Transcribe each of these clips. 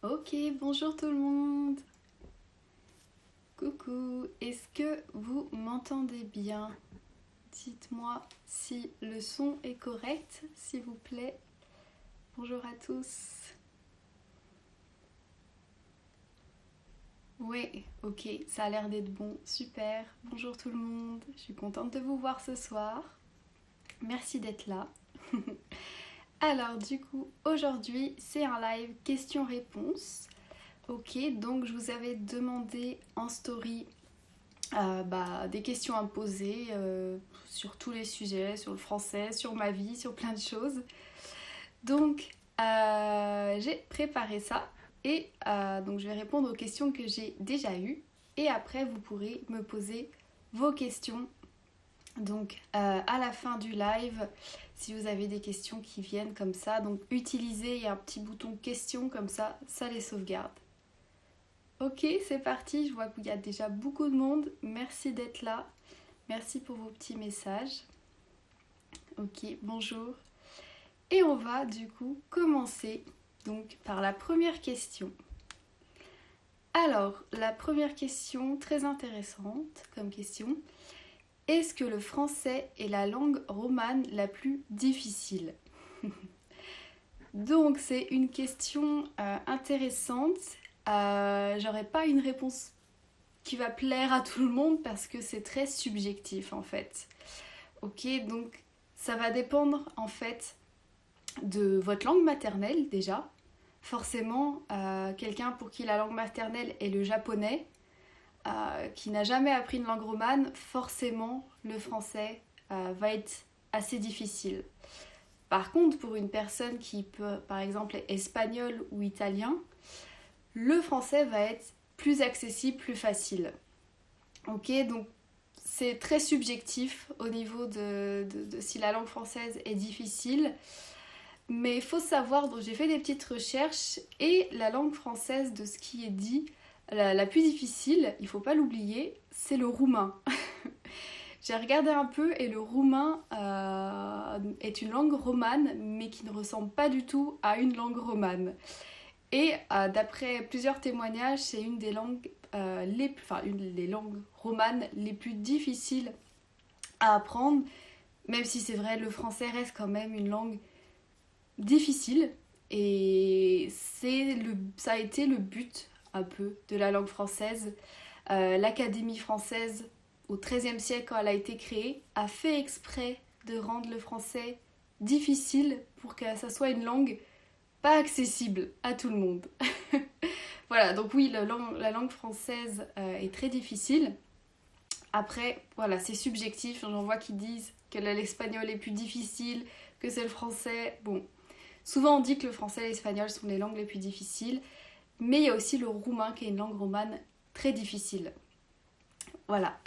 Ok, bonjour tout le monde. Coucou, est-ce que vous m'entendez bien? Dites-moi si le son est correct, s'il vous plaît. Bonjour à tous. Ouais, ok, ça a l'air d'être bon, super. Bonjour tout le monde, je suis contente de vous voir ce soir. Merci d'être là. Alors du coup, aujourd'hui, c'est un live questions-réponses. Ok, donc je vous avais demandé en story des questions à me poser sur tous les sujets, sur le français, sur ma vie, sur plein de choses. Donc j'ai préparé ça et donc je vais répondre aux questions que j'ai déjà eues et après vous pourrez me poser vos questions. Donc à la fin du live, si vous avez des questions qui viennent comme ça, donc utilisez, il y a un petit bouton questions comme ça les sauvegarde. Ok, c'est parti, je vois qu'il y a déjà beaucoup de monde. Merci d'être là. Merci pour vos petits messages. Ok, bonjour. Et on va du coup commencer donc par la première question. Alors, la première question, très intéressante comme question. Est-ce que le français est la langue romane la plus difficile? Donc, c'est une question intéressante. J'aurais pas une réponse qui va plaire à tout le monde parce que c'est très subjectif en fait. Ok, donc ça va dépendre en fait de votre langue maternelle déjà. Forcément, quelqu'un pour qui la langue maternelle est le japonais, qui n'a jamais appris une langue romane, forcément le français va être assez difficile. Par contre, pour une personne qui peut, par exemple, est espagnol ou italien, le français va être plus accessible, plus facile. Ok, donc c'est très subjectif au niveau de si la langue française est difficile. Mais il faut savoir, donc j'ai fait des petites recherches et la langue française de ce qui est dit, la plus difficile, il ne faut pas l'oublier, c'est le roumain. J'ai regardé un peu et le roumain est une langue romane mais qui ne ressemble pas du tout à une langue romane. Et d'après plusieurs témoignages, c'est une des langues, une des langues romanes les plus difficiles à apprendre, même si c'est vrai, le français reste quand même une langue difficile. Et ça a été le but un peu de la langue française. L'Académie française, au XIIIe siècle, quand elle a été créée, a fait exprès de rendre le français difficile pour que ça soit une langue pas accessible à tout le monde. Voilà, donc oui, la langue française est très difficile. Après, voilà, c'est subjectif. J'en vois qui disent que l'espagnol est plus difficile, que c'est le français. Bon, souvent on dit que le français et l'espagnol sont les langues les plus difficiles, mais il y a aussi le roumain qui est une langue romane très difficile. Voilà.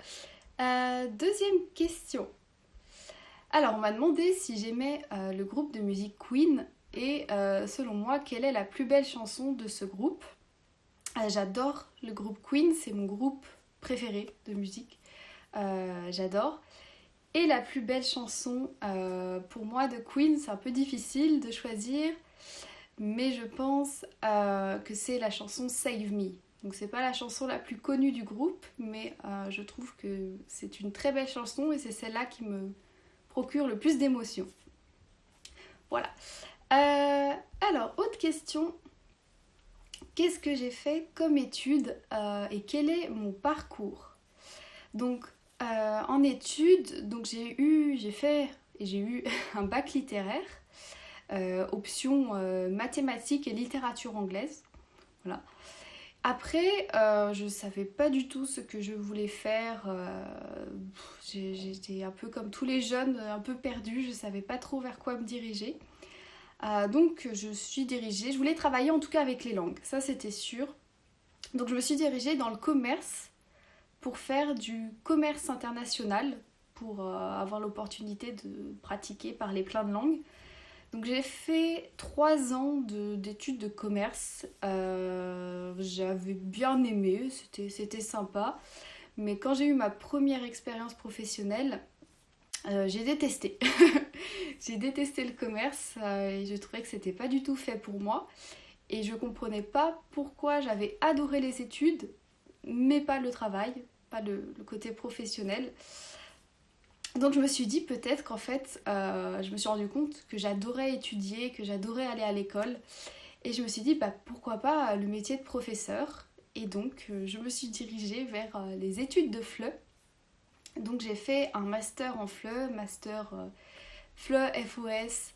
Deuxième question. Alors, on m'a demandé si j'aimais le groupe de musique Queen et selon moi, quelle est la plus belle chanson de ce groupe? J'adore le groupe Queen, c'est mon groupe préféré de musique. J'adore. Et la plus belle chanson pour moi de Queen, c'est un peu difficile de choisir, mais je pense que c'est la chanson Save Me. Donc c'est pas la chanson la plus connue du groupe, mais je trouve que c'est une très belle chanson et c'est celle-là qui me procure le plus d'émotions. Voilà. Alors, autre question. Qu'est-ce que j'ai fait comme études et quel est mon parcours? Donc, en études, donc j'ai eu un bac littéraire, option mathématiques et littérature anglaise. Voilà. Après, je savais pas du tout ce que je voulais faire. J'étais un peu comme tous les jeunes, un peu perdue. Je savais pas trop vers quoi me diriger. Donc je voulais travailler en tout cas avec les langues, ça c'était sûr. Donc je me suis dirigée dans le commerce pour faire du commerce international, pour avoir l'opportunité de pratiquer, parler plein de langues. Donc j'ai fait 3 ans d'études de commerce. J'avais bien aimé, c'était sympa. Mais quand j'ai eu ma première expérience professionnelle, j'ai détesté. J'ai détesté le commerce et je trouvais que c'était pas du tout fait pour moi. et je comprenais pas pourquoi j'avais adoré les études, mais pas le travail, pas le côté professionnel. Donc je me suis dit peut-être qu'en fait, je me suis rendu compte que j'adorais étudier, que j'adorais aller à l'école. Et je me suis dit, bah, pourquoi pas le métier de professeur. Et donc je me suis dirigée vers les études de FLE. Donc j'ai fait un master en FLE, master FLE FOS.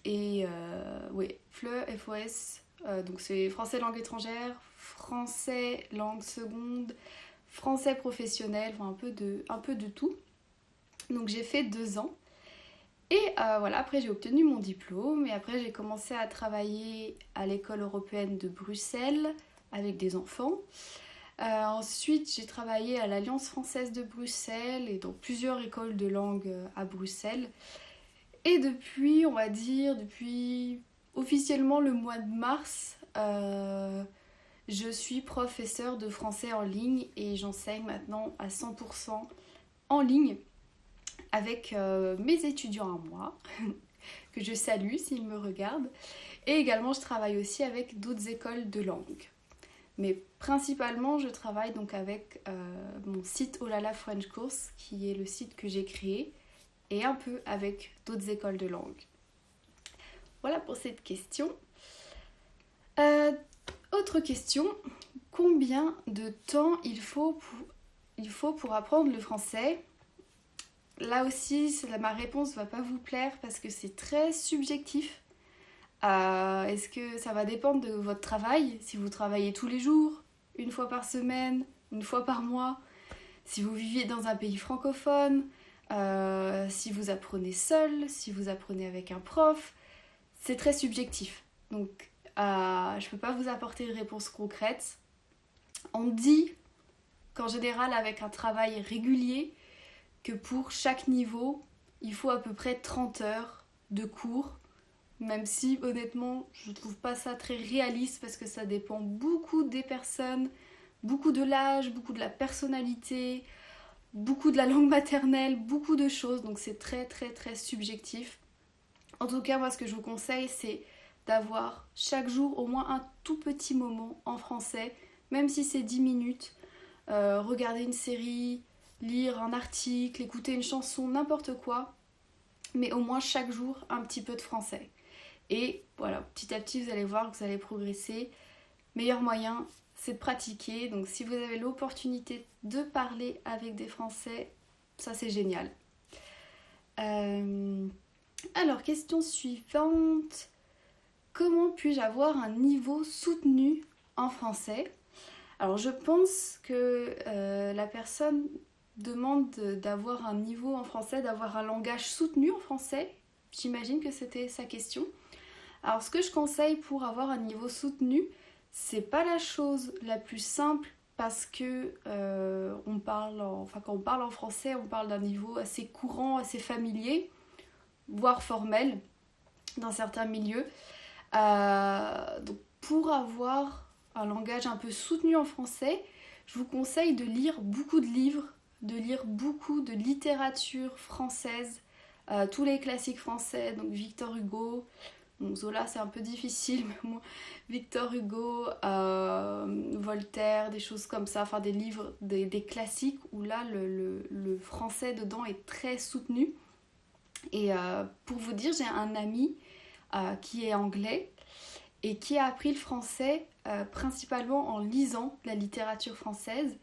Oui, FLE FOS. Donc c'est français langue étrangère, français langue seconde, français professionnel, enfin un peu de tout. Donc j'ai fait 2 ans. Et voilà, après j'ai obtenu mon diplôme et après j'ai commencé à travailler à l'école européenne de Bruxelles avec des enfants. Ensuite j'ai travaillé à l'Alliance française de Bruxelles et dans plusieurs écoles de langue à Bruxelles. Et depuis, on va dire, depuis officiellement le mois de mars, je suis professeure de français en ligne et j'enseigne maintenant à 100% en ligne avec mes étudiants à moi, que je salue s'ils me regardent. Et également, je travaille aussi avec d'autres écoles de langue. Mais principalement, je travaille donc avec mon site Olala French Course, qui est le site que j'ai créé, et un peu avec d'autres écoles de langue. Voilà pour cette question. Autre question, combien de temps il faut pour apprendre le français ? Là aussi, ma réponse ne va pas vous plaire parce que c'est très subjectif. Est-ce que ça va dépendre de votre travail ? Si vous travaillez tous les jours, une fois par semaine, une fois par mois, si vous viviez dans un pays francophone, si vous apprenez seul, si vous apprenez avec un prof, c'est très subjectif. Donc, je ne peux pas vous apporter une réponse concrète. On dit qu'en général, avec un travail régulier, que pour chaque niveau, il faut à peu près 30 heures de cours, même si honnêtement, je ne trouve pas ça très réaliste parce que ça dépend beaucoup des personnes, beaucoup de l'âge, beaucoup de la personnalité, beaucoup de la langue maternelle, beaucoup de choses, donc c'est très très très subjectif. En tout cas, moi ce que je vous conseille, c'est d'avoir chaque jour au moins un tout petit moment en français, même si c'est 10 minutes, regarder une série, lire un article, écouter une chanson, n'importe quoi, mais au moins chaque jour un petit peu de français. Et voilà, petit à petit vous allez voir que vous allez progresser. Meilleur moyen, c'est de pratiquer. Donc si vous avez l'opportunité de parler avec des Français, ça c'est génial. Alors, question suivante. Comment puis-je avoir un niveau soutenu en français ? Alors je pense que la personne demande d'avoir un niveau en français, d'avoir un langage soutenu en français. J'imagine que c'était sa question. Alors ce que je conseille pour avoir un niveau soutenu, c'est pas la chose la plus simple parce que quand on parle en français, on parle d'un niveau assez courant, assez familier, voire formel dans certains milieux. Donc pour avoir un langage un peu soutenu en français, je vous conseille de lire beaucoup de livres, de lire beaucoup de littérature française, tous les classiques français, donc Victor Hugo, bon, Zola c'est un peu difficile, mais moi, Victor Hugo, Voltaire, des choses comme ça, enfin des livres, des classiques où là le français dedans est très soutenu. Et pour vous dire, j'ai un ami qui est anglais et qui a appris le français principalement en lisant la littérature française.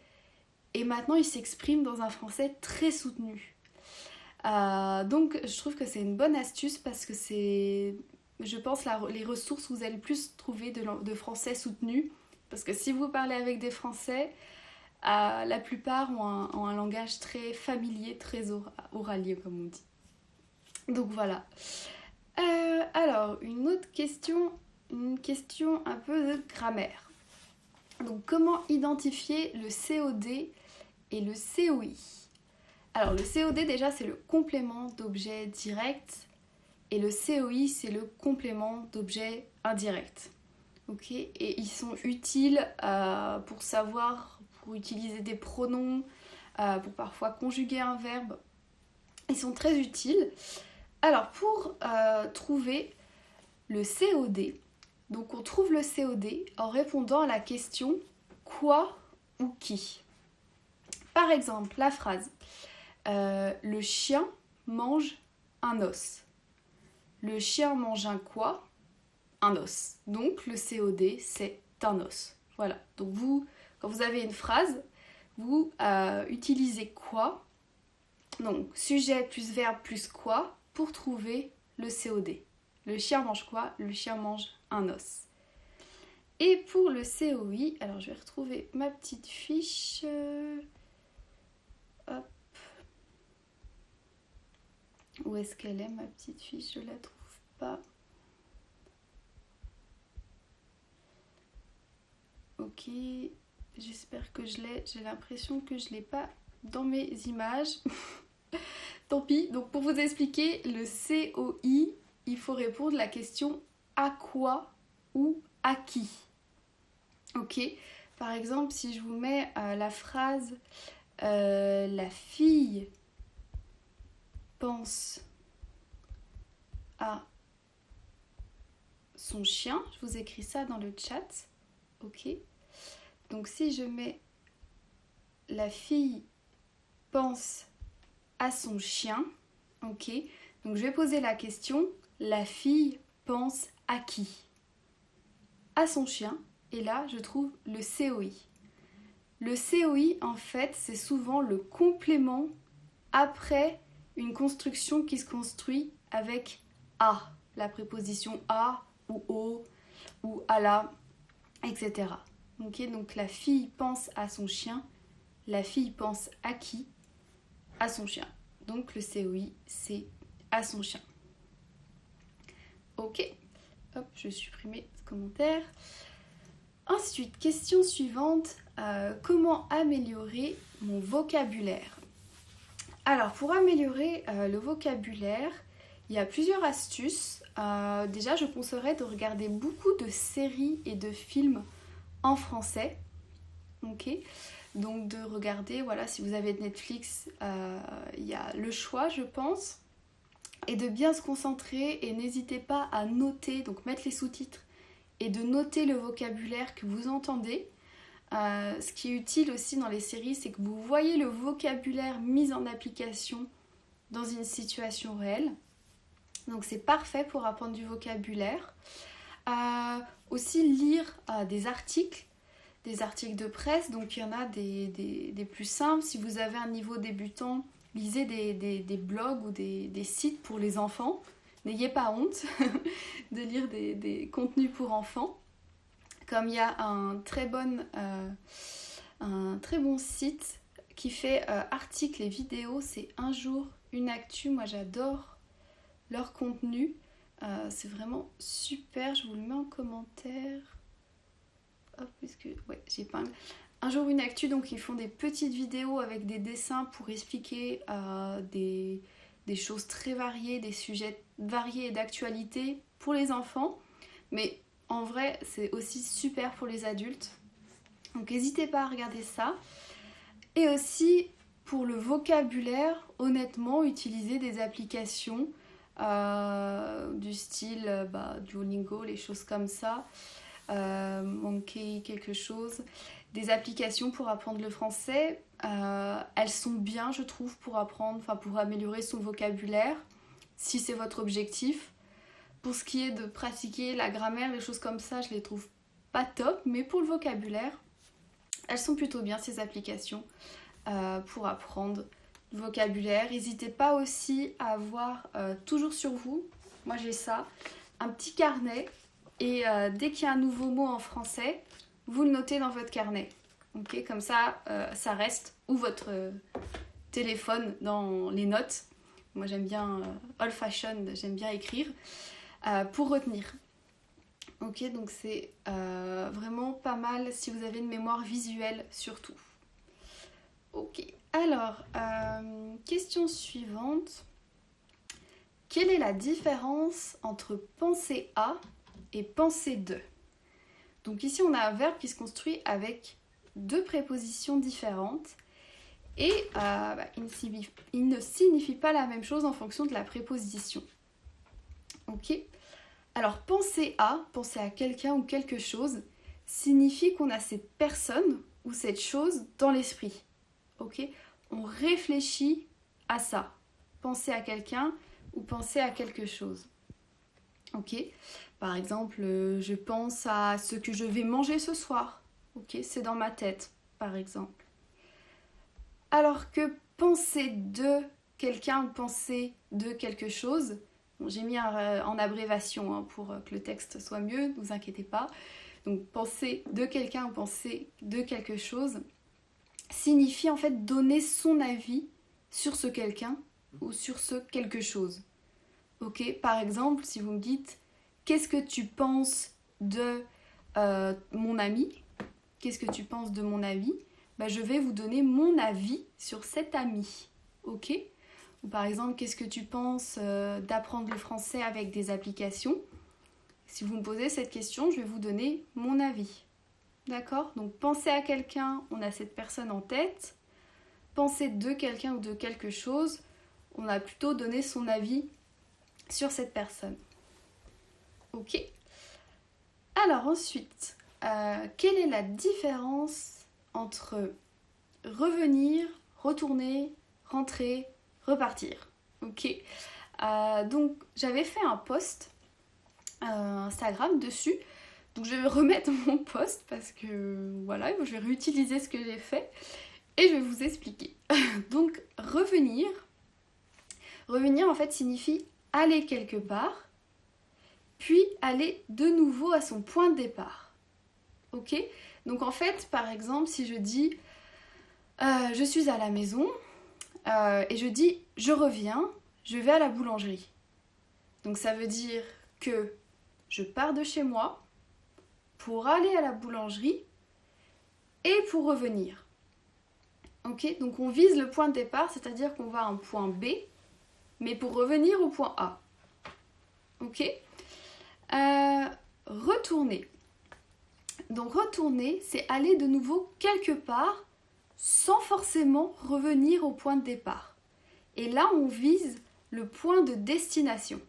Et maintenant, il s'exprime dans un français très soutenu. Donc, je trouve que c'est une bonne astuce parce que c'est, je pense, les ressources où vous allez le plus trouver de français soutenu. Parce que si vous parlez avec des Français, la plupart ont un langage très familier, très oralier, comme on dit. Donc voilà. Alors, une autre question, une question un peu de grammaire. Donc, comment identifier le COD et le COI ? Alors, le COD, déjà, c'est le complément d'objet direct et le COI, c'est le complément d'objet indirect. Ok ? Et ils sont utiles pour savoir, pour utiliser des pronoms, pour parfois conjuguer un verbe. Ils sont très utiles. Alors, pour trouver le COD, Donc on trouve le COD en répondant à la question quoi ou qui. Par exemple, la phrase le chien mange un os. Le chien mange un quoi? Un os. Donc le COD c'est un os. Voilà. Donc vous, quand vous avez une phrase, vous utilisez quoi? Donc sujet plus verbe plus quoi pour trouver le COD. Le chien mange quoi? Le chien mange un os. Et pour le COI, alors je vais retrouver ma petite fiche. Hop. Où est-ce qu'elle est, ma petite fiche? Je la trouve pas. Ok, j'espère que je l'ai. J'ai l'impression que je l'ai pas dans mes images. Tant pis. Donc pour vous expliquer, le COI, il faut répondre à la question à quoi ou à qui. Ok. Par exemple, si je vous mets la phrase la fille pense à son chien, je vous écris ça dans le chat. Ok. Donc si je mets la fille pense à son chien, ok. Donc je vais poser la question, la fille pense à qui? À son chien. Et là, je trouve le COI. Le COI, en fait, c'est souvent le complément après une construction qui se construit avec à, la préposition à ou au ou à la, etc. Okay, donc la fille pense à son chien, la fille pense à qui? À son chien. Donc le COI, c'est à son chien. Ok, hop, je vais supprimer ce commentaire. Ensuite, question suivante, comment améliorer mon vocabulaire? Alors, pour améliorer le vocabulaire, il y a plusieurs astuces. Déjà, je conseillerais de regarder beaucoup de séries et de films en français. Ok. Donc, de regarder, voilà, si vous avez Netflix, il y a le choix, je pense. Et de bien se concentrer et n'hésitez pas à noter, donc mettre les sous-titres et de noter le vocabulaire que vous entendez. Ce qui est utile aussi dans les séries, c'est que vous voyez le vocabulaire mis en application dans une situation réelle. Donc c'est parfait pour apprendre du vocabulaire. Aussi lire des articles de presse. Donc il y en a des plus simples. Si vous avez un niveau débutant, lisez des blogs ou des sites pour les enfants. N'ayez pas honte de lire des contenus pour enfants. Comme il y a un très bon site qui fait articles et vidéos, c'est Un jour, une actu. Moi j'adore leur contenu. C'est vraiment super. Je vous le mets en commentaire. Hop, ouais, j'épingle. Un jour, une actu. Donc ils font des petites vidéos avec des dessins pour expliquer des choses très variées, des sujets variés et d'actualité pour les enfants. Mais en vrai, c'est aussi super pour les adultes. Donc n'hésitez pas à regarder ça. Et aussi, pour le vocabulaire, honnêtement, utilisez des applications du style Duolingo, les choses comme ça. Monkey, quelque chose. Des applications pour apprendre le français. Elles sont bien, je trouve, pour améliorer son vocabulaire, si c'est votre objectif. Pour ce qui est de pratiquer la grammaire, les choses comme ça, je les trouve pas top. Mais pour le vocabulaire, elles sont plutôt bien, ces applications, pour apprendre le vocabulaire. N'hésitez pas aussi à avoir toujours sur vous, moi j'ai ça, un petit carnet. Et dès qu'il y a un nouveau mot en français, vous le notez dans votre carnet. Okay, comme ça, ça reste, ou votre téléphone dans les notes. Moi j'aime bien old fashion, j'aime bien écrire. Pour retenir. Ok, donc c'est vraiment pas mal si vous avez une mémoire visuelle surtout. Ok, alors, question suivante. Quelle est la différence entre penser à et penser de? Donc ici on a un verbe qui se construit avec deux prépositions différentes et il ne signifie pas la même chose en fonction de la préposition. Ok. Alors penser à quelqu'un ou quelque chose, signifie qu'on a cette personne ou cette chose dans l'esprit. Ok? On réfléchit à ça. Penser à quelqu'un ou penser à quelque chose. Ok? Par exemple, je pense à ce que je vais manger ce soir. Ok? C'est dans ma tête, par exemple. Alors que penser de quelqu'un ou penser de quelque chose, bon, j'ai mis en abréviation hein, pour que le texte soit mieux, ne vous inquiétez pas. Donc penser de quelqu'un ou penser de quelque chose signifie en fait donner son avis sur ce quelqu'un ou sur ce quelque chose. Ok, par exemple, si vous me dites qu'est-ce que tu penses de mon ami, qu'est-ce que tu penses de mon avis, bah, je vais vous donner mon avis sur cet ami. Ok? Ou par exemple, qu'est-ce que tu penses d'apprendre le français avec des applications? Si vous me posez cette question, je vais vous donner mon avis. D'accord? Donc penser à quelqu'un, on a cette personne en tête. Penser de quelqu'un ou de quelque chose, on a plutôt donné son avis sur cette personne. Ok? Alors ensuite, quelle est la différence entre revenir, retourner, rentrer, repartir? Ok? Donc j'avais fait un post Instagram dessus. Donc je vais remettre mon post parce que voilà, je vais réutiliser ce que j'ai fait et je vais vous expliquer. Donc revenir en fait signifie aller quelque part, puis aller de nouveau à son point de départ. Ok? Donc en fait, par exemple, si je dis je suis à la maison et je dis je reviens, je vais à la boulangerie. Donc ça veut dire que je pars de chez moi pour aller à la boulangerie et pour revenir. Ok, donc on vise le point de départ, c'est-à-dire qu'on va à un point B, mais pour revenir au point A. Ok, retourner. Donc retourner, c'est aller de nouveau quelque part sans forcément revenir au point de départ. Et là, on vise le point de destination.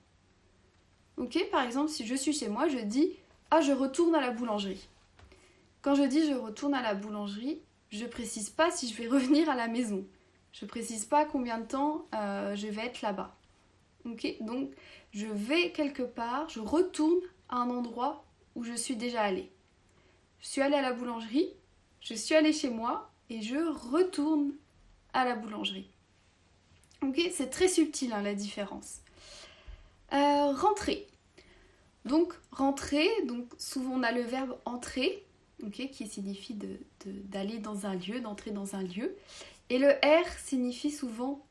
Ok, par exemple, si je suis chez moi, je dis « Ah, je retourne à la boulangerie ». Quand je dis « je retourne à la boulangerie », je précise pas si je vais revenir à la maison. Je précise pas combien de temps je vais être là-bas. Ok, donc je vais quelque part, je retourne à un endroit où je suis déjà allée. Je suis allée à la boulangerie, je suis allée chez moi et je retourne à la boulangerie. Ok, c'est très subtil hein, la différence. Rentrer. Donc rentrer, donc souvent on a le verbe entrer, okay, qui signifie d'aller dans un lieu, d'entrer dans un lieu. Et le R signifie souvent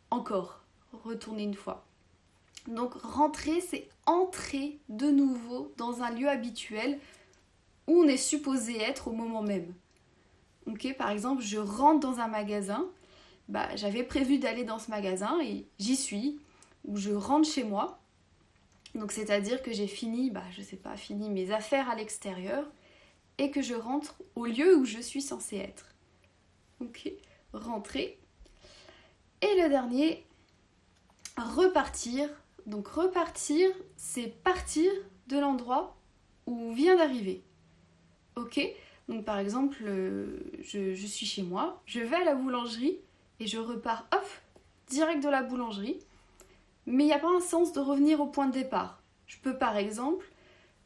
encore, retourner une fois. Donc rentrer, c'est entrer de nouveau dans un lieu habituel où on est supposé être au moment même. Okay, par exemple, je rentre dans un magasin, bah, j'avais prévu d'aller dans ce magasin et j'y suis, ou je rentre chez moi. Donc c'est-à-dire que j'ai fini, fini mes affaires à l'extérieur et que je rentre au lieu où je suis censée être. Ok, rentrer. Et le dernier, repartir. Donc repartir, c'est partir de l'endroit où on vient d'arriver. Ok, donc par exemple, je suis chez moi, je vais à la boulangerie et je repars, hop, direct de la boulangerie. Mais il n'y a pas un sens de revenir au point de départ. Je peux par exemple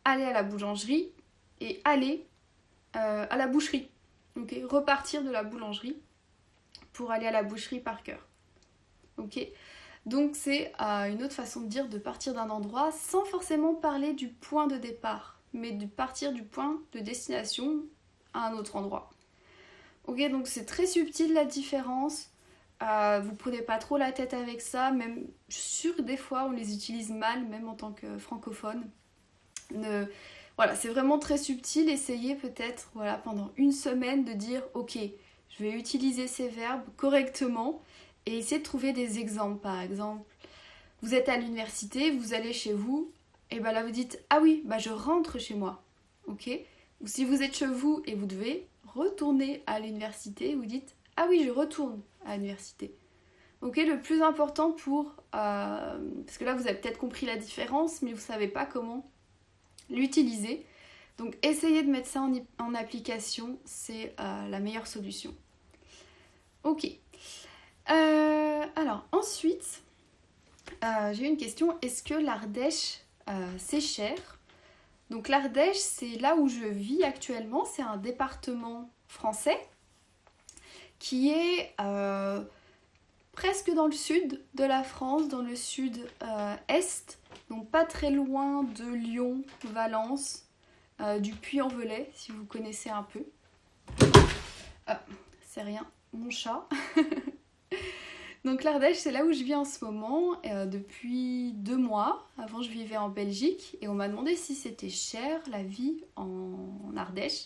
aller à la boulangerie et aller à la boucherie. Okay, repartir de la boulangerie pour aller à la boucherie par cœur. Okay, donc c'est une autre façon de dire de partir d'un endroit sans forcément parler du point de départ, mais de partir du point de destination à un autre endroit. Ok, donc c'est très subtil la différence. Vous prenez pas trop la tête avec ça, même je suis sûre que des fois on les utilise mal, même en tant que francophone. Voilà, c'est vraiment très subtil. Essayez peut-être pendant une semaine de dire ok, je vais utiliser ces verbes correctement et essayez de trouver des exemples. Par exemple, vous êtes à l'université, vous allez chez vous, et ben là vous dites ah oui, bah je rentre chez moi. Ok. Ou si vous êtes chez vous et vous devez retourner à l'université, vous dites ah oui, je retourne à l'université. Ok, le plus important parce que là vous avez peut-être compris la différence, mais vous savez pas comment l'utiliser. Donc essayez de mettre ça en application, c'est la meilleure solution. Ok. Alors ensuite, j'ai une question. Est-ce que l'Ardèche, c'est cher? Donc l'Ardèche, c'est là où je vis actuellement. C'est un département français qui est presque dans le sud de la France, dans le sud-est. Donc pas très loin de Lyon, Valence, du Puy-en-Velay, si vous connaissez un peu. C'est rien, mon chat. Donc l'Ardèche, c'est là où je vis en ce moment, depuis 2 mois. Avant, je vivais en Belgique et on m'a demandé si c'était cher la vie en Ardèche.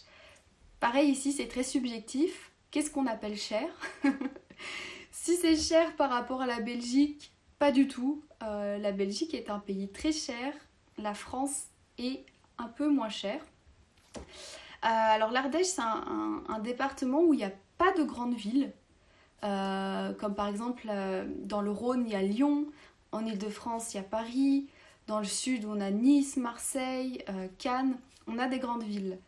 Pareil, ici, c'est très subjectif. Qu'est-ce qu'on appelle cher? Si c'est cher par rapport à la Belgique, pas du tout. La Belgique est un pays très cher. La France est un peu moins cher. Alors l'Ardèche, c'est un département où il n'y a pas de grandes villes. Comme par exemple dans le Rhône, il y a Lyon. En Île-de-France, il y a Paris. Dans le sud, on a Nice, Marseille, Cannes. On a des grandes villes.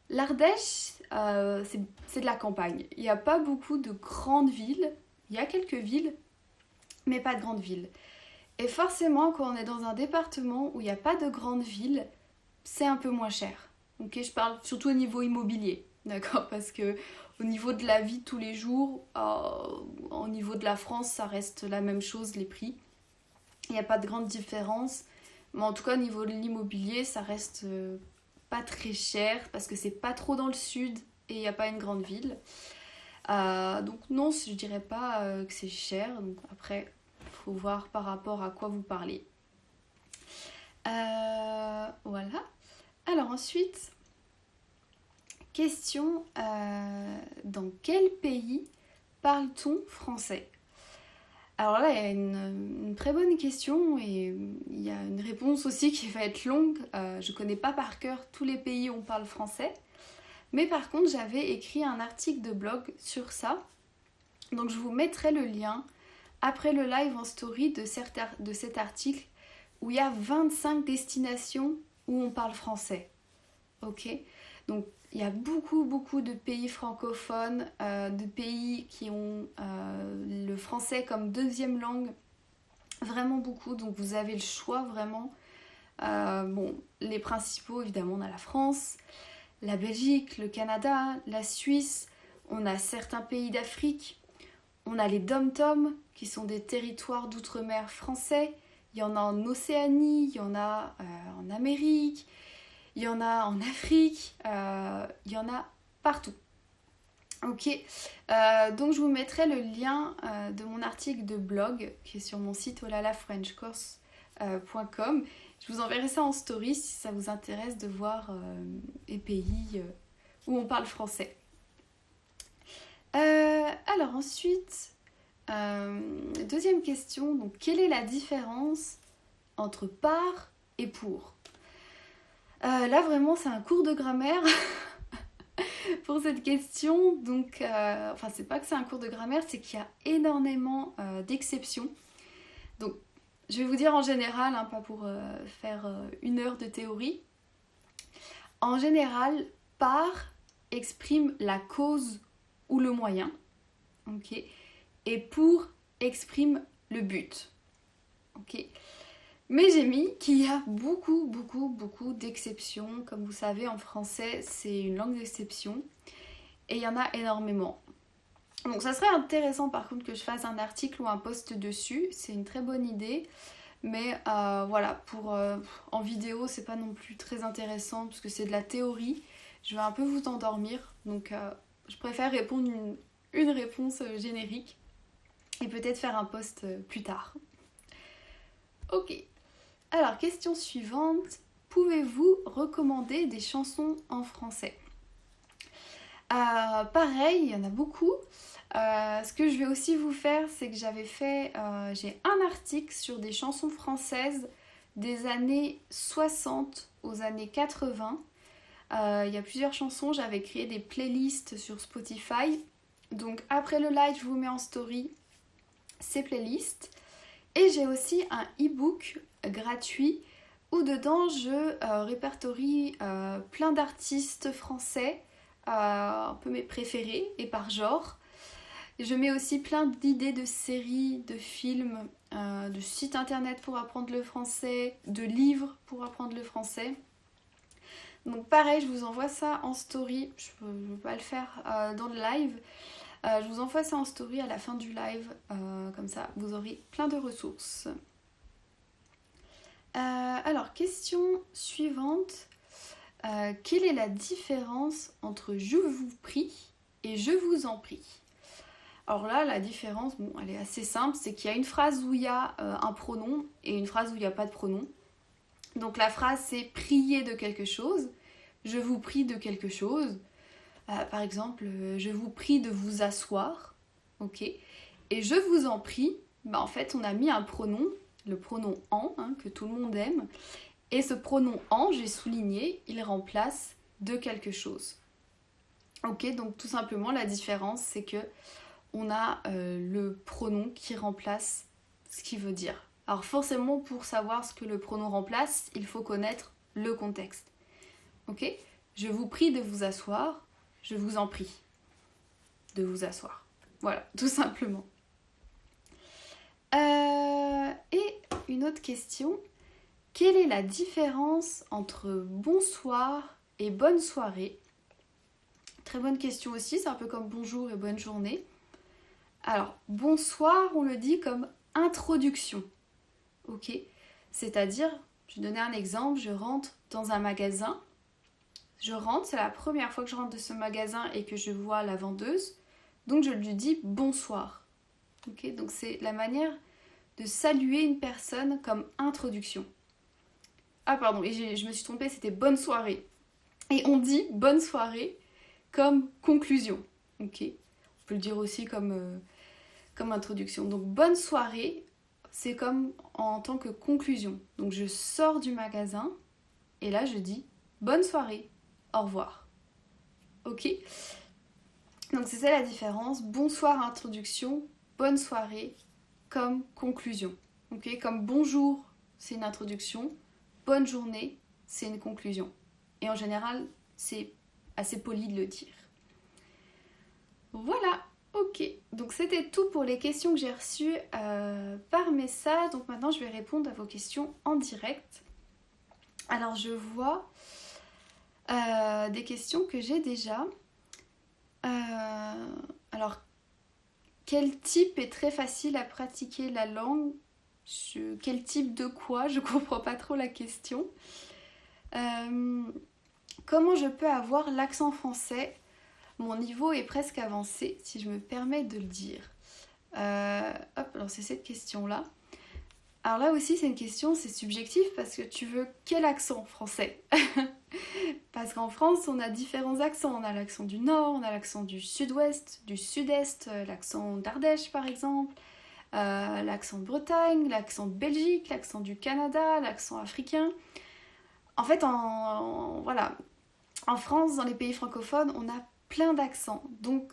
L'Ardèche, c'est de la campagne. Il n'y a pas beaucoup de grandes villes. Il y a quelques villes, mais pas de grandes villes. Et forcément, quand on est dans un département où il n'y a pas de grandes villes, c'est un peu moins cher. Ok, je parle surtout au niveau immobilier, d'accord? Parce que au niveau de la vie de tous les jours, au niveau de la France, ça reste la même chose, les prix. Il n'y a pas de grande différence. Mais en tout cas, au niveau de l'immobilier, ça reste pas très cher parce que c'est pas trop dans le sud et il n'y a pas une grande ville. Donc non, je dirais pas que c'est cher. Donc après, il faut voir par rapport à quoi vous parlez. Voilà. Alors ensuite, question, dans quel pays parle-t-on français? Alors là, il y a une très bonne question et il y a une réponse aussi qui va être longue. Je connais pas par cœur tous les pays où on parle français. Mais par contre, j'avais écrit un article de blog sur ça. Donc je vous mettrai le lien après le live en story de cet article où il y a 25 destinations où on parle français. Ok? Donc il y a beaucoup de pays francophones, de pays qui ont le français comme deuxième langue. Vraiment beaucoup, donc vous avez le choix vraiment. Les principaux, évidemment, on a la France, la Belgique, le Canada, la Suisse, on a certains pays d'Afrique, on a les dom-toms qui sont des territoires d'outre-mer français, il y en a en Océanie, il y en a en Amérique, il y en a en Afrique, il y en a partout. Ok, donc je vous mettrai le lien de mon article de blog qui est sur mon site olalafrenchcourse.com. Je vous enverrai ça en story si ça vous intéresse de voir les pays où on parle français. Alors ensuite, deuxième question, donc quelle est la différence entre par et pour? Là vraiment c'est un cours de grammaire pour cette question, donc enfin c'est pas que c'est un cours de grammaire, c'est qu'il y a énormément d'exceptions. Donc je vais vous dire en général, pas pour faire 1 heure de théorie. En général, par exprime la cause ou le moyen, ok, et pour exprime le but, ok. Mais j'ai mis qu'il y a beaucoup d'exceptions. Comme vous savez, en français, c'est une langue d'exception. Et il y en a énormément. Donc ça serait intéressant par contre que je fasse un article ou un post dessus. C'est une très bonne idée. Mais voilà, en vidéo, c'est pas non plus très intéressant parce que c'est de la théorie. Je vais un peu vous endormir. Donc je préfère répondre une réponse générique. Et peut-être faire un post plus tard. Ok. Alors, question suivante. Pouvez-vous recommander des chansons en français? Pareil, il y en a beaucoup. Ce que je vais aussi vous faire, c'est que j'ai un article sur des chansons françaises des années 60 aux années 80. Il y a plusieurs chansons, j'avais créé des playlists sur Spotify. Donc après le live, je vous mets en story ces playlists. Et j'ai aussi un e-book gratuit où dedans je répertorie plein d'artistes français, un peu mes préférés et par genre. Je mets aussi plein d'idées de séries, de films, de sites internet pour apprendre le français, de livres pour apprendre le français. Donc pareil, je vous envoie ça en story, je ne peux pas le faire dans le live. Je vous envoie ça en story à la fin du live, comme ça vous aurez plein de ressources. Alors, question suivante. Quelle est la différence entre je vous prie et je vous en prie? Alors là, la différence, bon, elle est assez simple, c'est qu'il y a une phrase où il y a un pronom et une phrase où il n'y a pas de pronom. Donc la phrase, c'est prier de quelque chose. Je vous prie de quelque chose. Par exemple, je vous prie de vous asseoir. Ok. Et je vous en prie, bah en fait, on a mis un pronom, le pronom en, que tout le monde aime. Et ce pronom en, j'ai souligné, il remplace de quelque chose. Ok, donc tout simplement, la différence, c'est que on a le pronom qui remplace ce qu'il veut dire. Alors forcément, pour savoir ce que le pronom remplace, il faut connaître le contexte. Ok? Je vous prie de vous asseoir, je vous en prie de vous asseoir. Voilà, tout simplement. Et une autre question. Quelle est la différence entre bonsoir et bonne soirée? Très bonne question aussi, c'est un peu comme bonjour et bonne journée. Alors, bonsoir, on le dit comme introduction. Ok? C'est-à-dire, je vais donner un exemple, je rentre dans un magasin. Je rentre, c'est la première fois que je rentre de ce magasin et que je vois la vendeuse. Donc, je lui dis bonsoir. Ok? Donc, c'est la manière de saluer une personne comme introduction. Ah, pardon, et je me suis trompée, c'était bonne soirée. Et on dit bonne soirée comme conclusion. Ok? On peut le dire aussi comme introduction. Donc bonne soirée, c'est comme en tant que conclusion. Donc je sors du magasin et là je dis bonne soirée, au revoir. Ok? Donc c'est ça la différence. Bonsoir introduction, bonne soirée comme conclusion. Ok? Comme bonjour, c'est une introduction. Bonne journée, c'est une conclusion. Et en général, c'est assez poli de le dire. Voilà. Ok, donc c'était tout pour les questions que j'ai reçues par message. Donc maintenant, je vais répondre à vos questions en direct. Alors, je vois des questions que j'ai déjà. Alors, quel type est très facile à pratiquer la langue? Quel type de quoi? Je comprends pas trop la question. Comment je peux avoir l'accent français? Mon niveau est presque avancé, si je me permets de le dire. Alors c'est cette question-là. Alors là aussi, c'est une question, c'est subjectif parce que tu veux quel accent français? Parce qu'en France, on a différents accents. On a l'accent du Nord, on a l'accent du Sud-Ouest, du Sud-Est, l'accent d'Ardèche par exemple, l'accent de Bretagne, l'accent de Belgique, l'accent du Canada, l'accent africain. En fait, voilà, en France, dans les pays francophones, on a plein d'accents. Donc,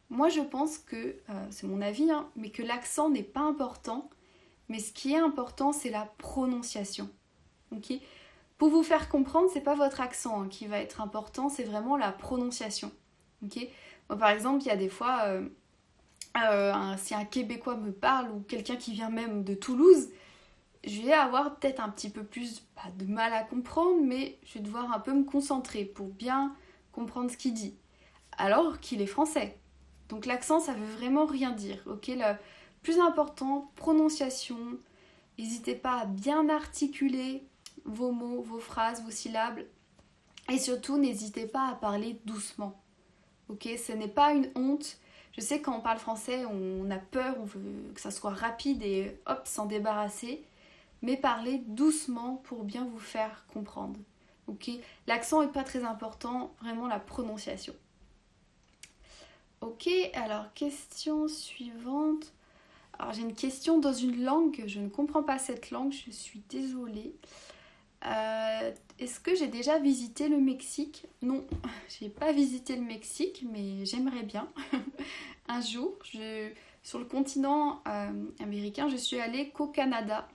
moi, je pense que, c'est mon avis, mais que l'accent n'est pas important. Mais ce qui est important, c'est la prononciation. Okay? Pour vous faire comprendre, c'est pas votre accent qui va être important, c'est vraiment la prononciation. Okay? Moi, par exemple, il y a des fois, si un Québécois me parle ou quelqu'un qui vient même de Toulouse, je vais avoir peut-être un petit peu plus de mal à comprendre, mais je vais devoir un peu me concentrer pour bien comprendre ce qu'il dit. Alors qu'il est français. Donc l'accent, ça veut vraiment rien dire. Ok, le plus important, prononciation. N'hésitez pas à bien articuler vos mots, vos phrases, vos syllabes. Et surtout, n'hésitez pas à parler doucement. Ok, ce n'est pas une honte. Je sais que quand on parle français, on a peur, on veut que ça soit rapide et hop, s'en débarrasser. Mais parlez doucement pour bien vous faire comprendre. Ok, l'accent n'est pas très important, vraiment la prononciation. Ok, alors question suivante. Alors j'ai une question dans une langue, je ne comprends pas cette langue, je suis désolée. Est-ce que j'ai déjà visité le Mexique? Non, j'ai pas visité le Mexique, mais j'aimerais bien. Un jour, sur le continent américain, je suis allée qu'au Canada.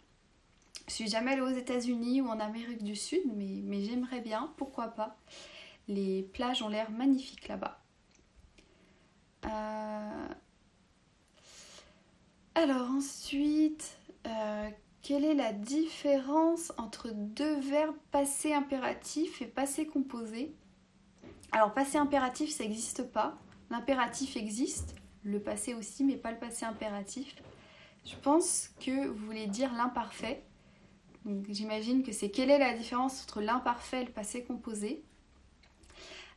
Je suis jamais allée aux États-Unis ou en Amérique du Sud, mais j'aimerais bien, pourquoi pas. Les plages ont l'air magnifiques là-bas. Alors ensuite, quelle est la différence entre deux verbes passé impératif et passé composé? Alors passé impératif, ça n'existe pas. L'impératif existe, le passé aussi, mais pas le passé impératif. Je pense que vous voulez dire l'imparfait. Donc j'imagine que c'est quelle est la différence entre l'imparfait et le passé composé.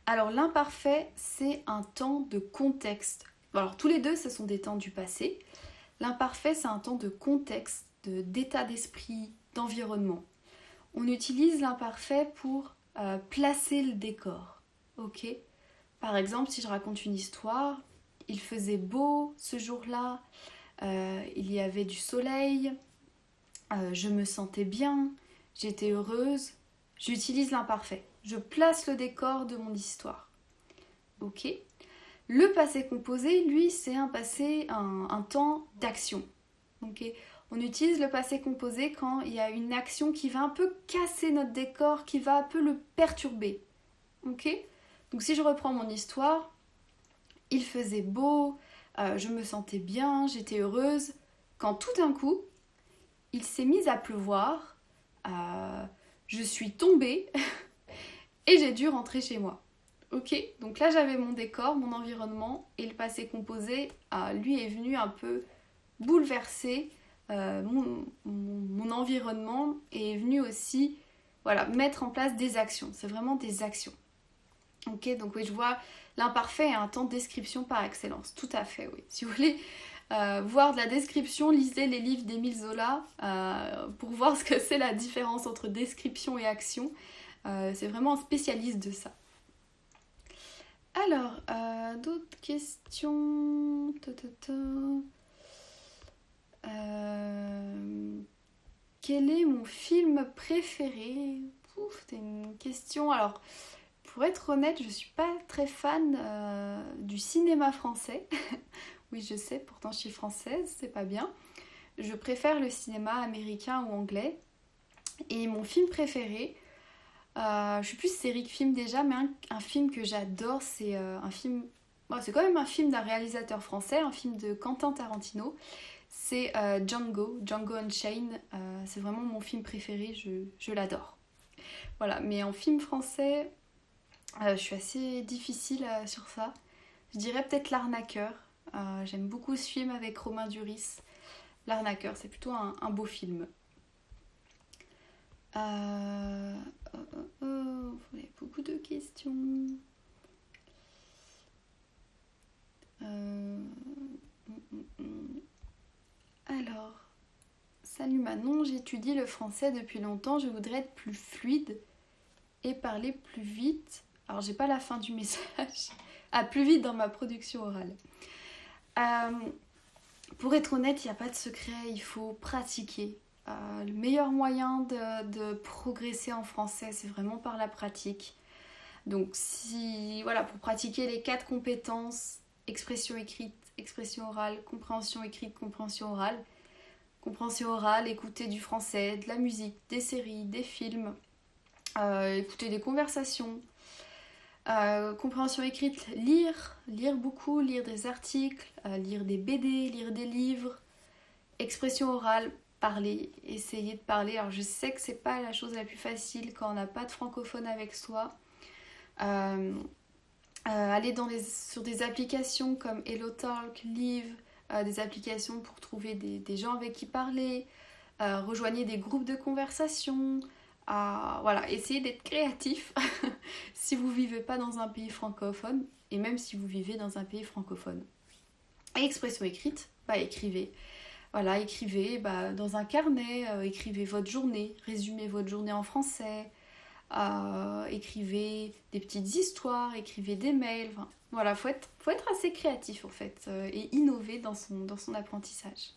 Alors l'imparfait, c'est un temps de contexte. Alors tous les deux, ce sont des temps du passé. L'imparfait, c'est un temps de contexte, d'état d'esprit, d'environnement. On utilise l'imparfait pour placer le décor. Ok ? Par exemple, si je raconte une histoire, il faisait beau ce jour-là, il y avait du soleil, je me sentais bien, j'étais heureuse. J'utilise l'imparfait. Je place le décor de mon histoire. Ok ? Le passé composé, lui, c'est un passé, un temps d'action. Okay. On utilise le passé composé quand il y a une action qui va un peu casser notre décor, qui va un peu le perturber. Ok ? Donc si je reprends mon histoire, il faisait beau, je me sentais bien, j'étais heureuse, quand tout d'un coup, il s'est mis à pleuvoir, je suis tombée et j'ai dû rentrer chez moi. Ok, donc là j'avais mon décor, mon environnement, et le passé composé, lui est venu un peu bouleverser mon environnement et est venu aussi mettre en place des actions. C'est vraiment des actions. Ok, donc oui, je vois l'imparfait est un temps de description par excellence. Tout à fait, oui. Si vous voulez voir de la description, lisez les livres d'Émile Zola pour voir ce que c'est la différence entre description et action. C'est vraiment un spécialiste de ça. Alors, d'autres questions. Quel est mon film préféré? C'est une question. Alors, pour être honnête, je suis pas très fan du cinéma français. Oui, je sais, pourtant je suis française, c'est pas bien. Je préfère le cinéma américain ou anglais. Et mon film préféré, je suis plus série que film déjà, mais un film que j'adore, c'est un film. Bon, c'est quand même un film d'un réalisateur français, un film de Quentin Tarantino. C'est Django Unchained. C'est vraiment mon film préféré, je l'adore. Voilà, mais en film français, je suis assez difficile sur ça. Je dirais peut-être L'Arnaqueur. J'aime beaucoup ce film avec Romain Duris. L'Arnaqueur, c'est plutôt un beau film. Vous avez beaucoup de questions. Alors, salut Manon, j'étudie le français depuis longtemps. Je voudrais être plus fluide et parler plus vite. Alors, j'ai pas la fin du message. Plus vite dans ma production orale. Pour être honnête, il n'y a pas de secret, il faut pratiquer. Le meilleur moyen de progresser en français, c'est vraiment par la pratique. Donc, pour pratiquer les 4 compétences, expression écrite, expression orale, compréhension écrite, compréhension orale. Compréhension orale, écouter du français, de la musique, des séries, des films, écouter des conversations. Compréhension écrite, lire beaucoup, lire des articles, lire des BD, lire des livres. Expression orale, parler, essayer de parler. Alors je sais que c'est pas la chose la plus facile quand on n'a pas de francophone avec soi. Aller sur des applications comme HelloTalk, Live, des applications pour trouver des gens avec qui parler. Rejoignez des groupes de conversation. Essayez d'être créatif si vous vivez pas dans un pays francophone et même si vous vivez dans un pays francophone. Et expression écrite, écrivez. Écrivez dans un carnet, écrivez votre journée, résumez votre journée en français, écrivez des petites histoires, écrivez des mails. Faut être assez créatif en fait et innover dans son apprentissage.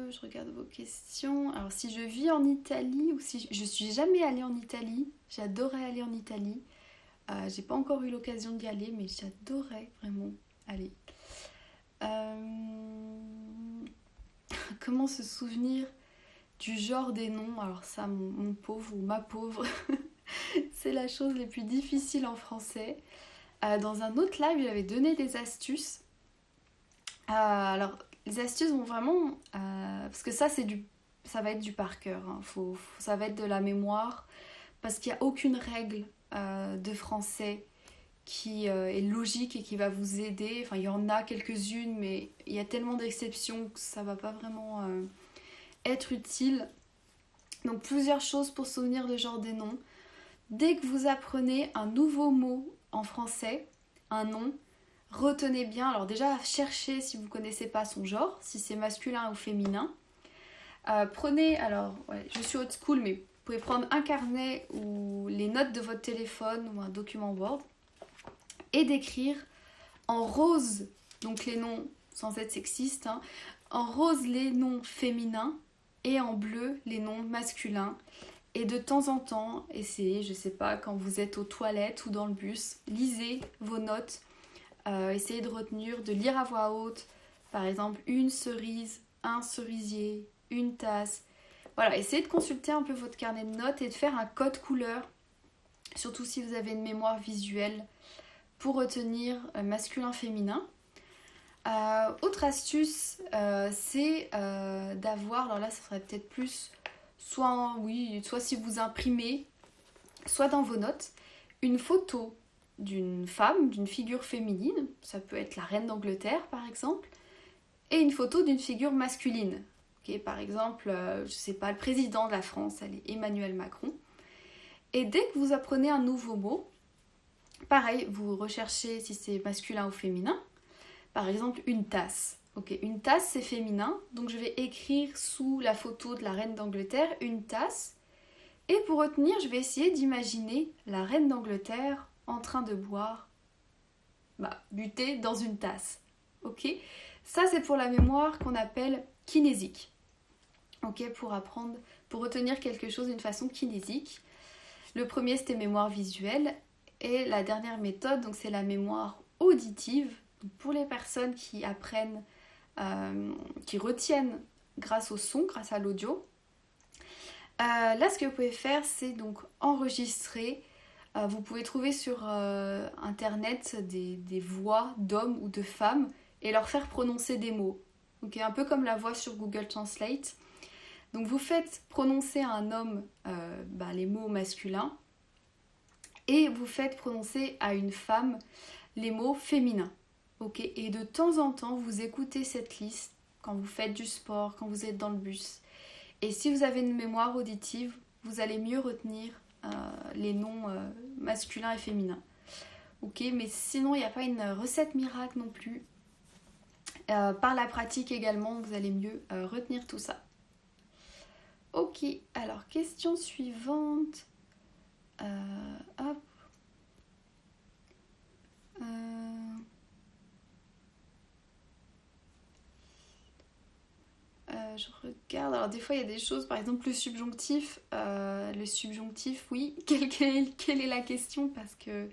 Je regarde vos questions. Alors si je vis en Italie ou si je suis jamais allée en Italie, j'adorerais aller en Italie. J'ai pas encore eu l'occasion d'y aller, mais j'adorerais vraiment aller. comment se souvenir du genre des noms? Alors ça, mon pauvre ou ma pauvre, c'est la chose la plus difficile en français. Dans un autre live, il avait donné des astuces. Alors, les astuces vont vraiment... parce que ça, ça va être du par cœur. Hein. Ça va être de la mémoire. Parce qu'il n'y a aucune règle de français qui est logique et qui va vous aider. Enfin, il y en a quelques-unes, mais il y a tellement d'exceptions que ça ne va pas vraiment être utile. Donc, plusieurs choses pour se souvenir de genre des noms. Dès que vous apprenez un nouveau mot en français, un nom, retenez bien. Alors déjà, cherchez si vous ne connaissez pas son genre, si c'est masculin ou féminin. Prenez, alors, ouais, je suis old school, mais vous pouvez prendre un carnet ou les notes de votre téléphone ou un document Word et d'écrire en rose, donc les noms sans être sexiste, hein, en rose les noms féminins et en bleu les noms masculins. Et de temps en temps, essayez, je sais pas, quand vous êtes aux toilettes ou dans le bus, lisez vos notes, essayez de retenir, de lire à voix haute, par exemple une cerise, un cerisier, une tasse. Voilà, essayez de consulter un peu votre carnet de notes et de faire un code couleur, surtout si vous avez une mémoire visuelle, pour retenir masculin-féminin. Autre astuce, c'est d'avoir, alors là ça serait peut-être plus, soit si vous imprimez, soit dans vos notes, une photo d'une femme, d'une figure féminine, ça peut être la reine d'Angleterre par exemple, et une photo d'une figure masculine. Okay, par exemple, je sais pas, le président de la France, elle est Emmanuel Macron. Et dès que vous apprenez un nouveau mot, pareil, vous recherchez si c'est masculin ou féminin. Par exemple, une tasse. Ok, une tasse c'est féminin, donc je vais écrire sous la photo de la reine d'Angleterre une tasse. Et pour retenir, je vais essayer d'imaginer la reine d'Angleterre en train de boire, du thé dans une tasse. Ok, ça c'est pour la mémoire qu'on appelle kinésique. Ok, pour apprendre, pour retenir quelque chose d'une façon kinésique. Le premier c'était mémoire visuelle et la dernière méthode, donc c'est la mémoire auditive. Donc pour les personnes qui apprennent, qui retiennent grâce au son, grâce à l'audio. Là, ce que vous pouvez faire, c'est donc enregistrer. Vous pouvez trouver sur internet des voix d'hommes ou de femmes et leur faire prononcer des mots. Okay, un peu comme la voix sur Google Translate. Donc vous faites prononcer à un homme les mots masculins et vous faites prononcer à une femme les mots féminins. Okay, et de temps en temps, vous écoutez cette liste quand vous faites du sport, quand vous êtes dans le bus. Et si vous avez une mémoire auditive, vous allez mieux retenir les noms masculins et féminins. Ok, mais sinon, il n'y a pas une recette miracle non plus. Par la pratique également, vous allez mieux retenir tout ça. Ok, alors question suivante. Hop. Je regarde, alors des fois il y a des choses, par exemple le subjonctif, oui, quelle est la question? Parce que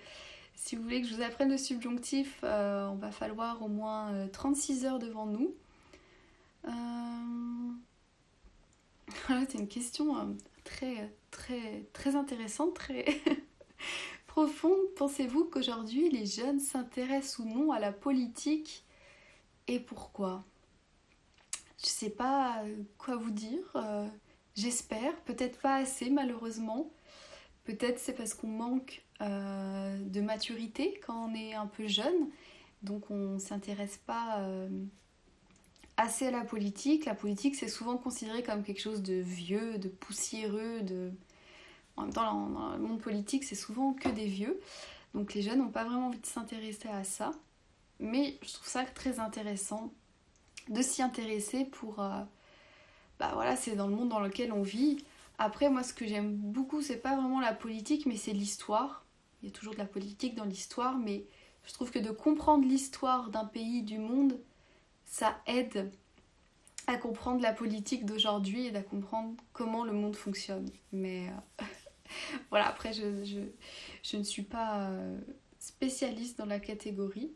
si vous voulez que je vous apprenne le subjonctif, on va falloir au moins 36 heures devant nous. C'est une question très, très, très intéressante, très profonde. Pensez-vous qu'aujourd'hui les jeunes s'intéressent ou non à la politique et pourquoi? Je sais pas quoi vous dire, j'espère, peut-être pas assez malheureusement, peut-être c'est parce qu'on manque de maturité quand on est un peu jeune, donc on ne s'intéresse pas assez à la politique. La politique c'est souvent considéré comme quelque chose de vieux, de poussiéreux, en même temps dans le monde politique c'est souvent que des vieux, donc les jeunes n'ont pas vraiment envie de s'intéresser à ça, mais je trouve ça très intéressant de s'y intéresser pour... c'est dans le monde dans lequel on vit. Après, moi, ce que j'aime beaucoup, c'est pas vraiment la politique, mais c'est l'histoire. Il y a toujours de la politique dans l'histoire, mais je trouve que de comprendre l'histoire d'un pays, du monde, ça aide à comprendre la politique d'aujourd'hui et à comprendre comment le monde fonctionne. Mais voilà, après, je ne suis pas spécialiste dans la catégorie.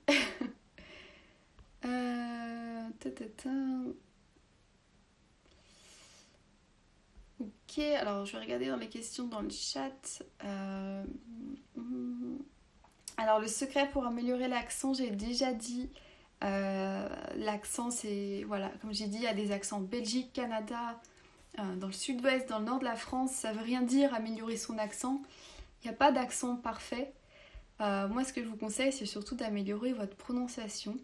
Ok, alors je vais regarder dans les questions dans le chat. Alors le secret pour améliorer l'accent, j'ai déjà dit. L'accent, c'est, voilà, comme j'ai dit, il y a des accents Belgique, Canada, dans le sud-ouest, dans le nord de la France. Ça veut rien dire améliorer son accent. Il n'y a pas d'accent parfait. Moi, ce que je vous conseille, c'est surtout d'améliorer votre prononciation.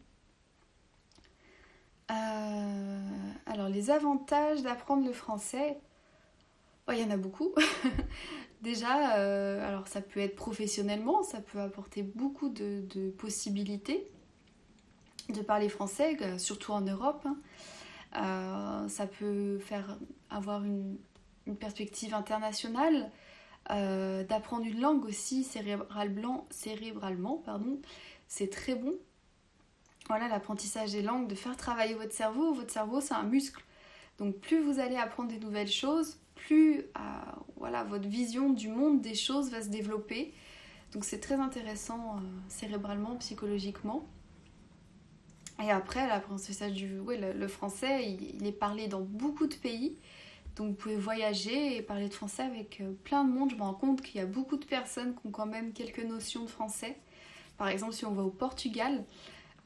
Alors, les avantages d'apprendre le français, oh, il y en a beaucoup. Déjà, alors ça peut être professionnellement, ça peut apporter beaucoup de possibilités de parler français, surtout en Europe. Hein. Ça peut faire avoir une perspective internationale, d'apprendre une langue aussi cérébralement, pardon, c'est très bon. Voilà, l'apprentissage des langues, de faire travailler votre cerveau. Votre cerveau, c'est un muscle. Donc plus vous allez apprendre des nouvelles choses, plus voilà, votre vision du monde des choses va se développer. Donc c'est très intéressant cérébralement, psychologiquement. Et après, l'apprentissage le français, il est parlé dans beaucoup de pays. Donc vous pouvez voyager et parler de français avec plein de monde. Je me rends compte qu'il y a beaucoup de personnes qui ont quand même quelques notions de français. Par exemple, si on va au Portugal,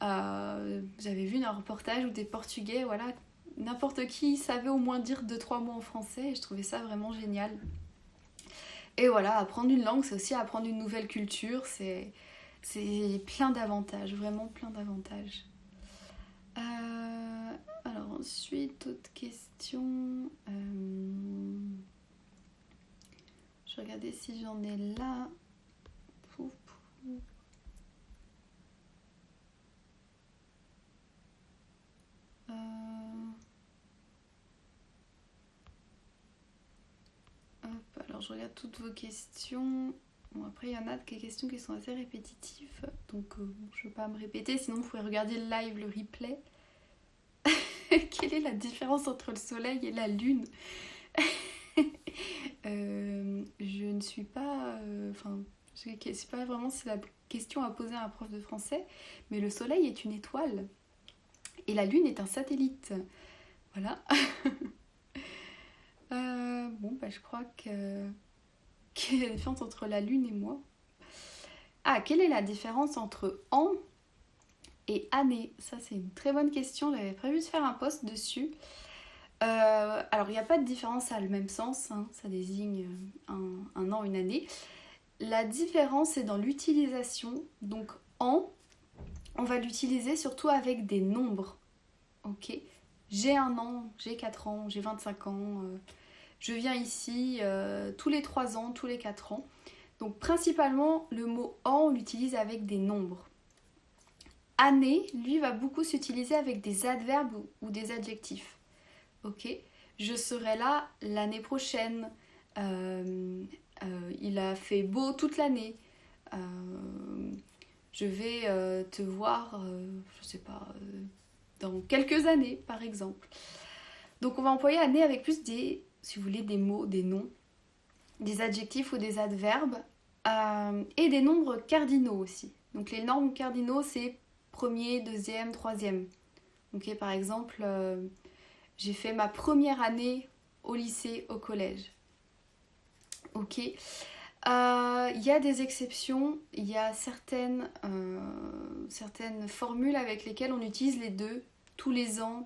j'avais vu un reportage où des Portugais, voilà, n'importe qui savait au moins dire 2-3 mots en français et je trouvais ça vraiment génial. Et voilà, apprendre une langue, c'est aussi apprendre une nouvelle culture, c'est plein d'avantages, vraiment plein d'avantages. Alors ensuite, autre question. Je vais regarder si j'en ai là. Pouf, pouf. Hop, alors je regarde toutes vos questions. Bon, après, il y en a des questions qui sont assez répétitives, donc je ne vais pas me répéter, sinon vous pouvez regarder le live, le replay. Quelle est la différence entre le soleil et la lune? Je ne suis pas... je ne sais pas vraiment si la question à poser à un prof de français, mais le soleil est une étoile et la lune est un satellite. Voilà. Je crois que... Quelle est la différence entre la lune et moi? Ah, quelle est la différence entre an et année? Ça, c'est une très bonne question. J'avais prévu de faire un post dessus. Alors, il n'y a pas de différence à le même sens. Hein. Ça désigne un an, une année. La différence est dans l'utilisation. Donc, an, on va l'utiliser surtout avec des nombres. Ok? J'ai 1 an, j'ai 4 ans, j'ai 25 ans. Je viens ici tous les 3 ans, tous les 4 ans. Donc principalement, le mot an, on l'utilise avec des nombres. Année, lui, va beaucoup s'utiliser avec des adverbes ou des adjectifs. Ok, je serai là l'année prochaine. Il a fait beau toute l'année. Je vais te voir, je sais pas, dans quelques années, par exemple. Donc on va employer année avec plus des, si vous voulez, des mots, des noms, des adjectifs ou des adverbes, et des nombres cardinaux aussi. Donc les nombres cardinaux, c'est premier, deuxième, troisième. Ok, par exemple, j'ai fait ma première année au lycée, au collège. Ok. Il y a des exceptions, il y a certaines formules avec lesquelles on utilise les deux tous les ans,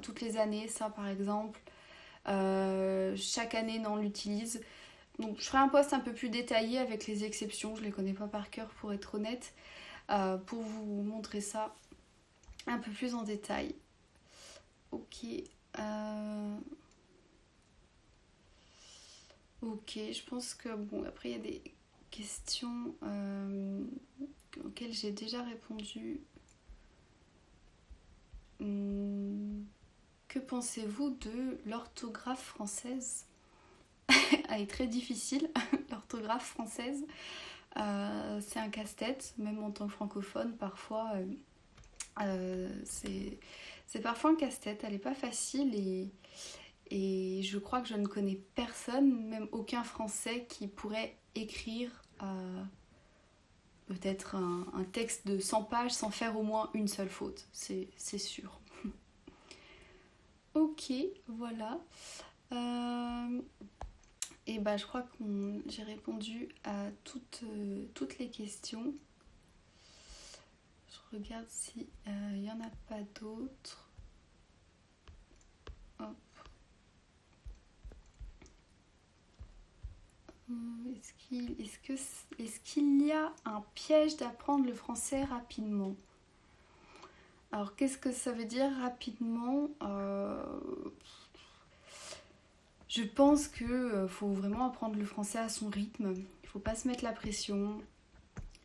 toutes les années, ça par exemple. Chaque année, on l'utilise. Donc je ferai un post un peu plus détaillé avec les exceptions, je ne les connais pas par cœur pour être honnête, pour vous montrer ça un peu plus en détail. Ok. Ok, je pense que bon, après il y a des questions auxquelles j'ai déjà répondu. Que pensez-vous de l'orthographe française? Elle est très difficile, l'orthographe française. C'est un casse-tête, même en tant que francophone, parfois. C'est parfois un casse-tête, elle n'est pas facile et je crois que je ne connais personne, même aucun Français, qui pourrait écrire peut-être un texte de 100 pages sans faire au moins une seule faute, c'est sûr. Ok, voilà. Et bah je crois que j'ai répondu à toutes les questions. Je regarde si il n'y en a pas d'autres. Hop. Est-ce qu'il y a un piège d'apprendre le français rapidement? Alors qu'est-ce que ça veut dire rapidement? Je pense que faut vraiment apprendre le français à son rythme. Il faut pas se mettre la pression.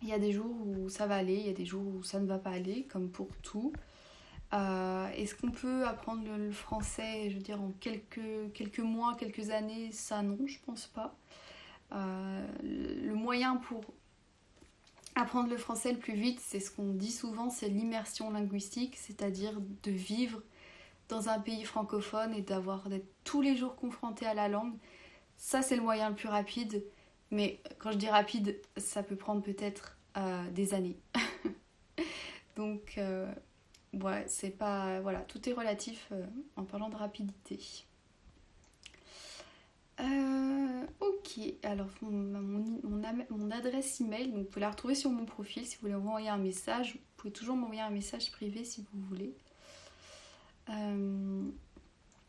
Il y a des jours où ça va aller, il y a des jours où ça ne va pas aller, comme pour tout. Est-ce qu'on peut apprendre le français, je veux dire, en quelques mois, quelques années? Ça, non, je pense pas. Le moyen pour apprendre le français le plus vite, c'est ce qu'on dit souvent, c'est l'immersion linguistique, c'est-à-dire de vivre dans un pays francophone et d'être tous les jours confronté à la langue. Ça, c'est le moyen le plus rapide. Mais quand je dis rapide, ça peut prendre peut-être des années. Donc, ouais, c'est pas... Voilà, tout est relatif en parlant de rapidité. Ok, alors mon adresse email, donc vous pouvez la retrouver sur mon profil si vous voulez m'envoyer un message. Vous pouvez toujours m'envoyer un message privé si vous voulez.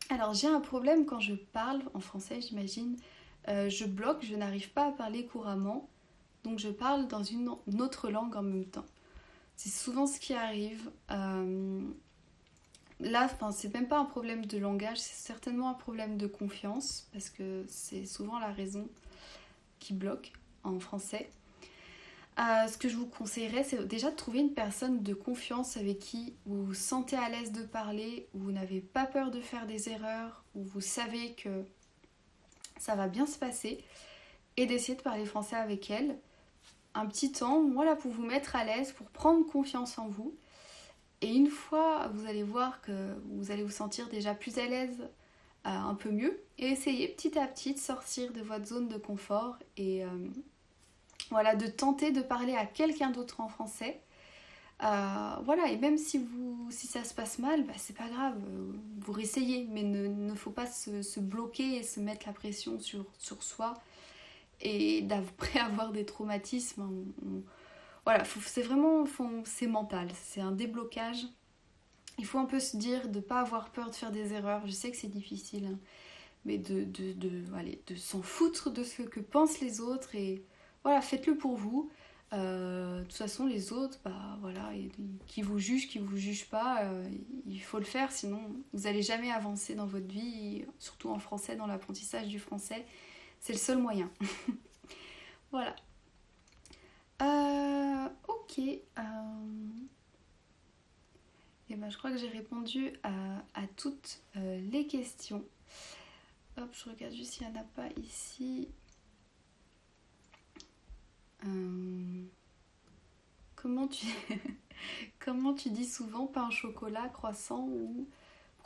Alors j'ai un problème quand je parle en français, j'imagine. Je bloque, je n'arrive pas à parler couramment, donc je parle dans une autre langue en même temps. C'est souvent ce qui arrive. Là, c'est même pas un problème de langage, c'est certainement un problème de confiance, parce que c'est souvent la raison qui bloque en français. Ce que je vous conseillerais, c'est déjà de trouver une personne de confiance avec qui vous vous sentez à l'aise de parler, où vous n'avez pas peur de faire des erreurs, où vous savez que ça va bien se passer, et d'essayer de parler français avec elle un petit temps, voilà, pour vous mettre à l'aise, pour prendre confiance en vous. Et une fois, vous allez voir que vous allez vous sentir déjà plus à l'aise, un peu mieux, et essayez petit à petit de sortir de votre zone de confort et voilà, de tenter de parler à quelqu'un d'autre en français. Voilà, et même si ça se passe mal, bah, c'est pas grave, vous réessayez, mais ne faut pas se bloquer et se mettre la pression sur soi et d'après avoir des traumatismes. Voilà, c'est mental, c'est un déblocage. Il faut un peu se dire de ne pas avoir peur de faire des erreurs. Je sais que c'est difficile, hein, mais de s'en foutre de ce que pensent les autres et voilà, faites-le pour vous. De toute façon, les autres, bah voilà, qui vous jugent pas, il faut le faire, sinon vous n'allez jamais avancer dans votre vie, surtout en français, dans l'apprentissage du français. C'est le seul moyen. Voilà. Ok. Et ben, je crois que j'ai répondu à toutes les questions. Hop, je regarde juste s'il n'y en a pas ici. Comment tu... Comment tu dis souvent pain au chocolat, croissant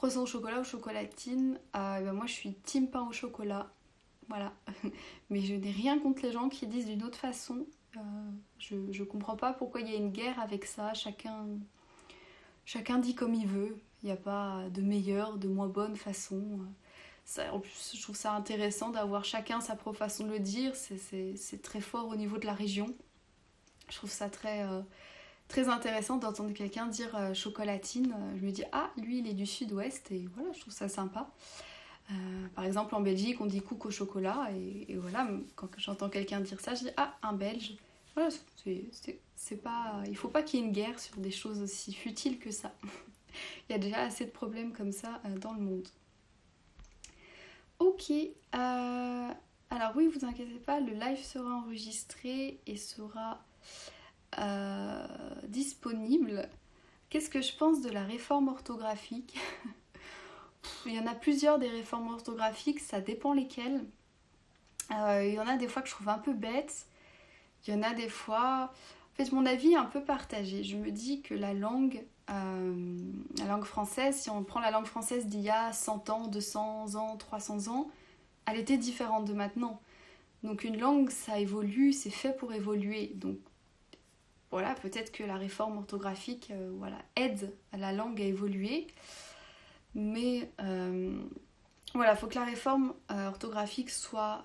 au chocolat ou chocolatine? Ben moi je suis team pain au chocolat. Voilà. Mais je n'ai rien contre les gens qui disent d'une autre façon. Je comprends pas pourquoi il y a une guerre avec ça. Chacun dit comme il veut. Il n'y a pas de meilleure, de moins bonne façon. Ça, en plus, je trouve ça intéressant d'avoir chacun sa propre façon de le dire. C'est très fort au niveau de la région. Je trouve ça très intéressant d'entendre quelqu'un dire chocolatine. Je me dis, ah, lui, il est du sud-ouest. Et voilà, je trouve ça sympa. Par exemple, en Belgique, on dit coucou au chocolat. Et voilà, quand j'entends quelqu'un dire ça, je dis, ah, un Belge. Voilà, c'est pas... Il faut pas qu'il y ait une guerre sur des choses aussi futiles que ça. Il y a déjà assez de problèmes comme ça dans le monde. Ok, alors oui, vous inquiétez pas, le live sera enregistré et sera disponible. Qu'est-ce que je pense de la réforme orthographique? Il y en a plusieurs des réformes orthographiques, ça dépend lesquelles. Il y en a des fois que je trouve un peu bêtes. Il y en a des fois... En fait, mon avis est un peu partagé. Je me dis que la langue française, si on prend la langue française d'il y a 100 ans, 200 ans, 300 ans, elle était différente de maintenant. Donc une langue, ça évolue, c'est fait pour évoluer. Donc voilà, peut-être que la réforme orthographique aide la langue à évoluer. Mais Voilà, il faut que la réforme orthographique soit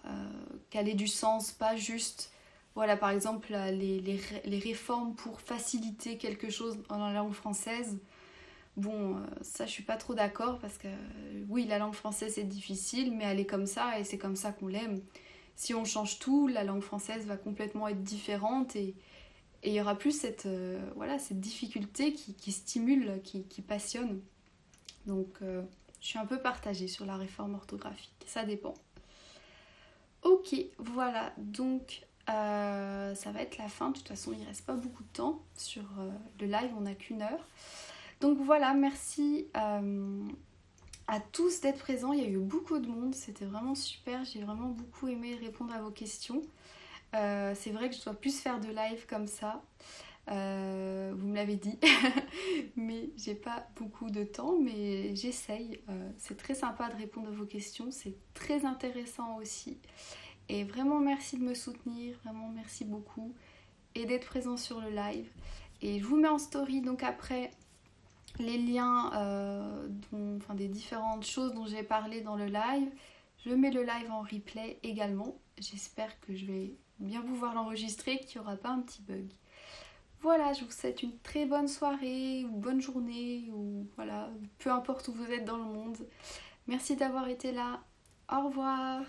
qu'elle ait du sens, pas juste, voilà, par exemple, les réformes pour faciliter quelque chose dans la langue française. Bon, ça, je suis pas trop d'accord parce que oui, la langue française est difficile, mais elle est comme ça et c'est comme ça qu'on l'aime. Si on change tout, la langue française va complètement être différente et il y aura plus cette, voilà, cette difficulté qui stimule, qui passionne. Donc, je suis un peu partagée sur la réforme orthographique. Ça dépend. Ok, voilà. Donc, ça va être la fin. De toute façon, il ne reste pas beaucoup de temps sur le live. On n'a qu'une heure. Donc voilà, merci à tous d'être présents. Il y a eu beaucoup de monde. C'était vraiment super. J'ai vraiment beaucoup aimé répondre à vos questions. C'est vrai que je dois plus faire de live comme ça. Vous me l'avez dit, mais j'ai pas beaucoup de temps, mais j'essaye. C'est très sympa de répondre à vos questions, c'est très intéressant aussi. Et vraiment merci de me soutenir, vraiment merci beaucoup et d'être présent sur le live. Et je vous mets en story donc après les liens enfin, des différentes choses dont j'ai parlé dans le live. Je mets le live en replay également. J'espère que je vais bien pouvoir l'enregistrer, qu'il n'y aura pas un petit bug. Voilà, je vous souhaite une très bonne soirée ou bonne journée ou voilà, peu importe où vous êtes dans le monde. Merci d'avoir été là. Au revoir.